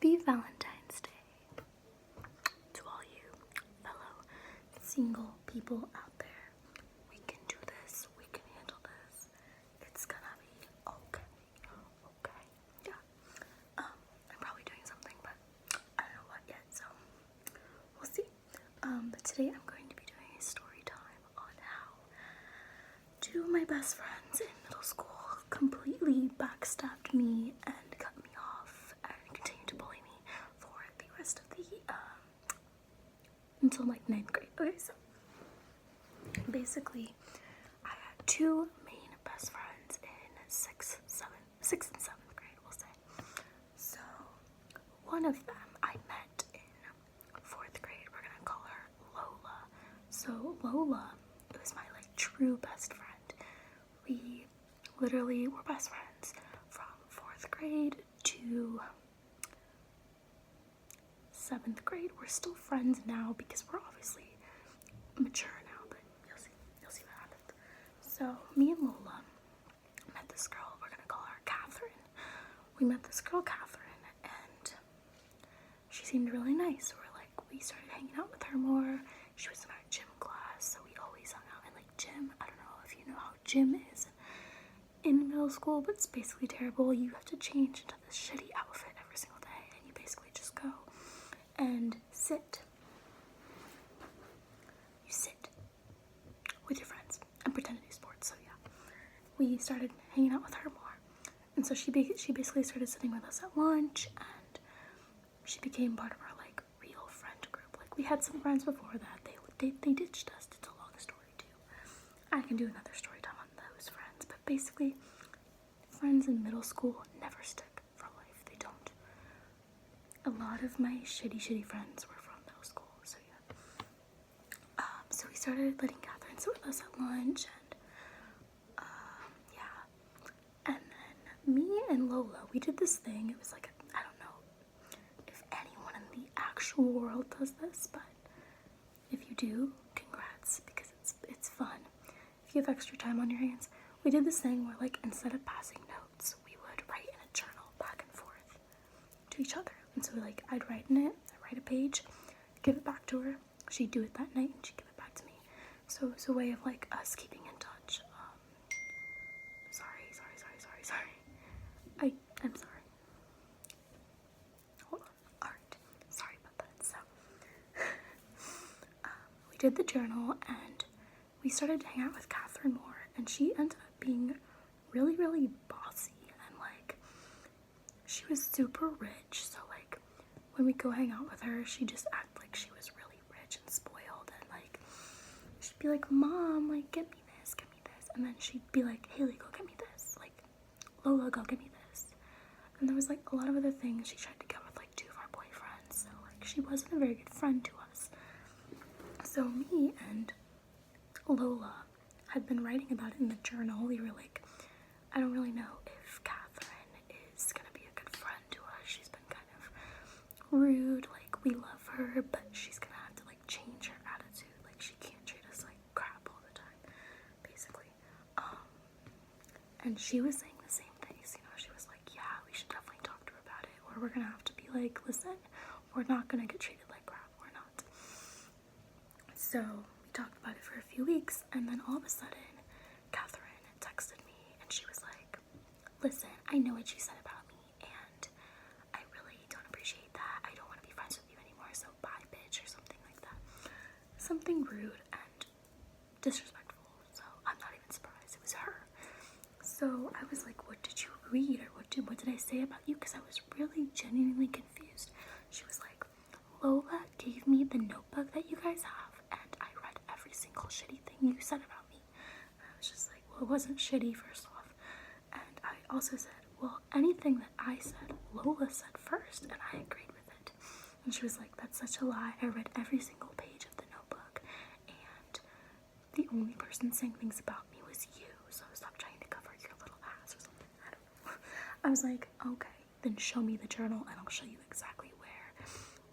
Happy Valentine's Day to all you fellow single people out there. We can do this. We can handle this. It's gonna be okay. Okay. Yeah. I'm probably doing something, but I don't know what yet, so we'll see. But today I'm going to be doing a story time on how two of my best friends in middle school completely backstabbed me and cut me off and continued to bully me for the rest of the until like 9th grade. Okay, so basically I had two main best friends in 6th and 7th grade, we'll say. So one of them I met in 4th grade. We're gonna call her Lola. So Lola was my like true best friend. We literally were best friends from 4th grade to 7th grade. We're still friends now because we're obviously mature now, but you'll see what happens. So me and Lola met this girl, we're gonna call her Catherine. We met this girl Catherine and she seemed really nice. We started hanging out with her more. She was in our gym class, so we always hung out in like gym. I don't know if you know how gym is in middle school, but it's basically terrible. You have to change into this shitty outfit every single day, and you basically just go and sit. You sit with your friends and pretend to do sports. So yeah, we started hanging out with her more, and so she basically started sitting with us at lunch, and she became part of our like real friend group. Like we had some friends before that. They ditched us. It's a long story too. I can do another story time on those friends, but basically, friends in middle school never stick for life. They don't. A lot of my shitty friends were from middle school, so yeah. So we started letting Catherine sit with us at lunch, and yeah. And then me and Lola, we did this thing. It was like I don't know if anyone in the actual world does this, but if you do, congrats, because it's fun. If you have extra time on your hands, we did this thing where like instead of passing notes, we would write in a journal back and forth to each other. And so like I'd write in it, I'd write a page, give it back to her. She'd do it that night and she'd give it back to me. So it was a way of like us keeping in touch. Sorry. I'm sorry. Hold on. Alright. Sorry about that. So we did the journal and we started to hang out with Catherine more, and she ended up being really, really bossy, and like she was super rich, so like when we go hang out with her, she just acted like she was really rich and spoiled, and like she'd be like, Mom, like get me this, and then she'd be like, Haley, go get me this, like Lola, go get me this. And there was like a lot of other things she tried to get with like two of our boyfriends, so like she wasn't a very good friend to us. So me and Lola had been writing about it in the journal. We were like, I don't really know if Catherine is gonna be a good friend to us. She's been kind of rude, like we love her, but she's gonna have to like change her attitude. Like she can't treat us like crap all the time, basically. And she was saying the same things, she was like, yeah, we should definitely talk to her about it, or we're gonna have to be like, listen, we're not gonna get treated like crap, we're not. So we talked about it for a few weeks, and then all of a sudden, Catherine texted me, and she was like, listen, I know what you said about me, and I really don't appreciate that. I don't want to be friends with you anymore, so bye, bitch, or something like that. Something rude and disrespectful, so I'm not even surprised. It was her. So I was like, what did you read, or what did I say about you? Because I was really genuinely confused. She was like, Lola gave me the notebook that you guys have, and I read every single shitty thing you said about me. And I was just like, well, it wasn't shitty, first off. And I also said, well, anything that I said, Lola said first, and I agreed with it. And she was like, that's such a lie. I read every single page of the notebook, and the only person saying things about me was you, so stop trying to cover your little ass or something. I don't know. I was like, okay, then show me the journal and I'll show you exactly where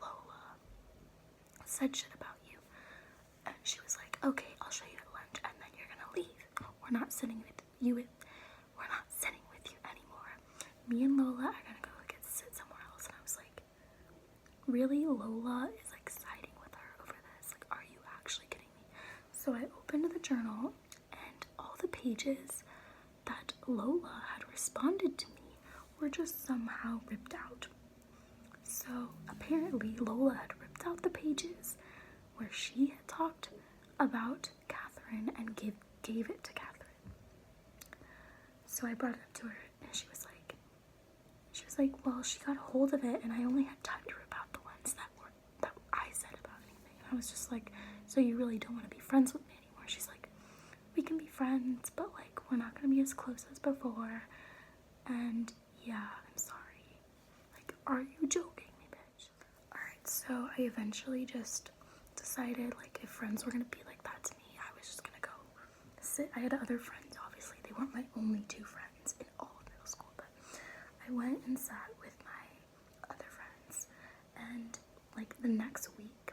Lola said shit about you. And she was like, okay, I'll show you at lunch, and then you're gonna leave. We're not sitting with you anymore. Me and Lola are gonna go sit somewhere else. And I was like, really Lola is like siding with her over this. Like, are you actually kidding me? So I opened the journal and all the pages that Lola had responded to me were just somehow ripped out. So apparently Lola had ripped out the pages where she had talked about Catherine and gave it to Catherine. So I brought it up to her and she was like, well, she got a hold of it and I only had time to rip out the ones that I said about anything. And I was just like, so you really don't want to be friends with me anymore? She's like, we can be friends, but like we're not gonna be as close as before. And yeah, I'm sorry. Like, are you joking me, bitch? Alright, so I eventually just decided, like, if friends were gonna be like that to me, I was just gonna go sit. I had other friends, obviously. They weren't my only two friends in all of middle school, but I went and sat with my other friends. And like the next week,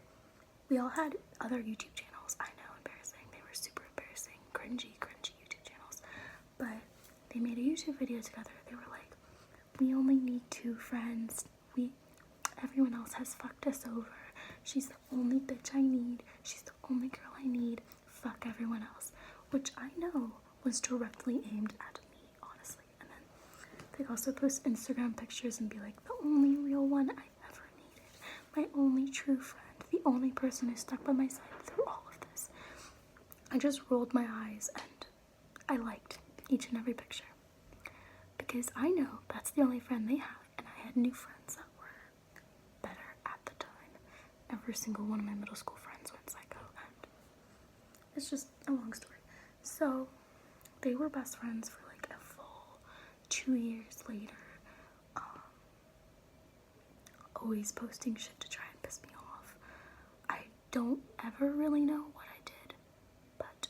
we all had other YouTube channels. I know, embarrassing. They were super embarrassing, cringy YouTube channels. But they made a YouTube video together. They were like, we only need 2 friends. Everyone else has fucked us over. She's the only bitch I need. She's the only girl I need. Fuck everyone else. Which I know was directly aimed at me, honestly. And then they also post Instagram pictures and be like, the only real one I ever needed. My only true friend. The only person who stuck by my side through all of this. I just rolled my eyes and I liked each and every picture. Because I know that's the only friend they have. And I had new friends that were better at the time. Every single one of my middle school friends went psycho, and it's just a long story. So they were best friends for like a full 2 years later. Always posting shit to try and piss me off. I don't ever really know what I did, but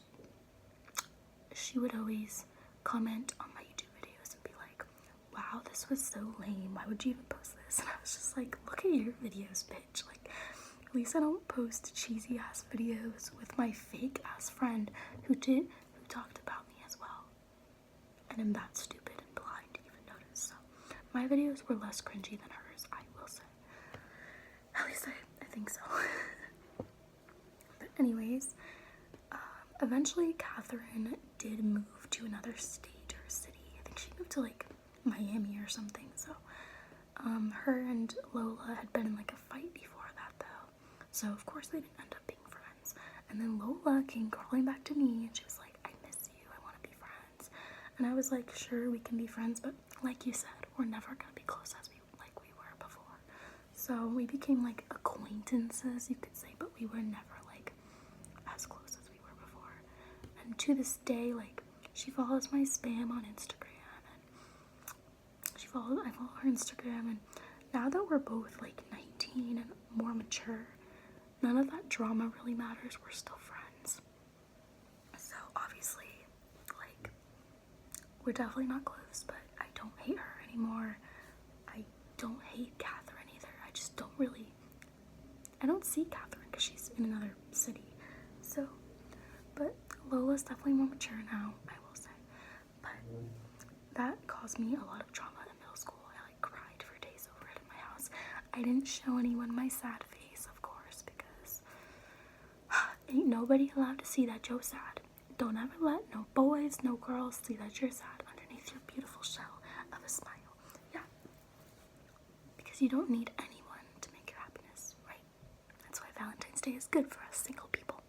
she would always comment on my YouTube videos and be like, wow, this was so lame. Why would you even post this? And I was just like, look at your videos, bitch. Like, at least I don't post cheesy ass videos with my fake ass friend who talked about me as well. And I'm that stupid and blind to even notice. So my videos were less cringy than hers, I will say. At least I think so. But anyways, eventually Catherine did move to another state or city. I think she moved to like Miami or something. So her and Lola had been in like a fight before that though. So of course they didn't end up being friends. And then Lola came crawling back to me and she was like, I miss you, I want to be friends. And I was like, sure, we can be friends, but like you said, we're never gonna be close as we were before. So we became like acquaintances, you could say, but we were never like as close as we were before. And to this day, like, she follows my spam on Instagram, and I follow her Instagram, and now that we're both like 19 and more mature, none of that drama really matters. We're still friends. So obviously, like, we're definitely not close, but I don't hate her anymore. I don't hate Catherine either. I just don't really, I don't see Catherine because she's in another city. So, but Lola's definitely more mature now, I will say. But that caused me a lot of trauma in middle school. I like cried for days over it in my house. I didn't show anyone my sad face, of course, because ain't nobody allowed to see that you're sad. Don't ever let no boys, no girls see that you're sad underneath your beautiful shell of a smile. Yeah. Because you don't need anyone to make your happiness, right? That's why Valentine's Day is good for us single people.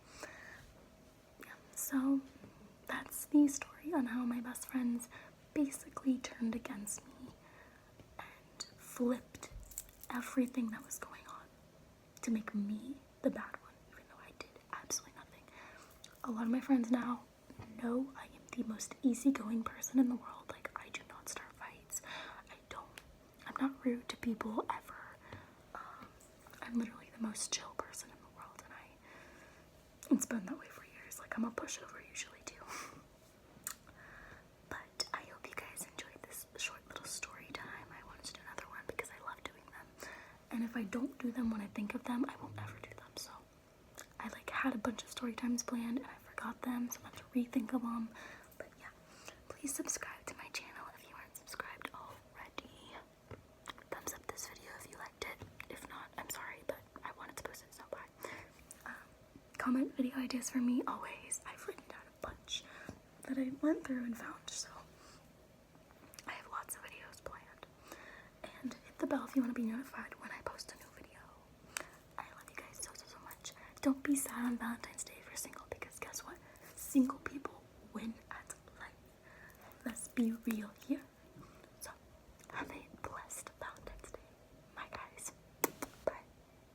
Yeah, so that's the story on how my best friends basically turned against me and flipped everything that was going on to make me the bad one, even though I did absolutely nothing. A lot of my friends now know I am the most easygoing person in the world. Like, I do not start fights. I'm not rude to people ever. I'm literally the most chill person in the world, and it's been that way for years. Like, I'm a pushover usually too. But I hope you guys enjoyed this short little story time. I wanted to do another one because I love doing them. And if I don't do them when I think of them, I won't ever do them. So I like had a bunch of story times planned and I forgot them, so I'm gonna have to rethink of them. But yeah, please subscribe to my channel if you aren't subscribed already. Thumbs up this video if you liked it. If not, I'm sorry. comment video ideas for me always. I've written down a bunch that I went through and found, so I have lots of videos planned. And hit the bell if you want to be notified when I post a new video. I love you guys so much. Don't be sad on Valentine's Day if you're single, because guess what? Single people win at life. Let's be real here.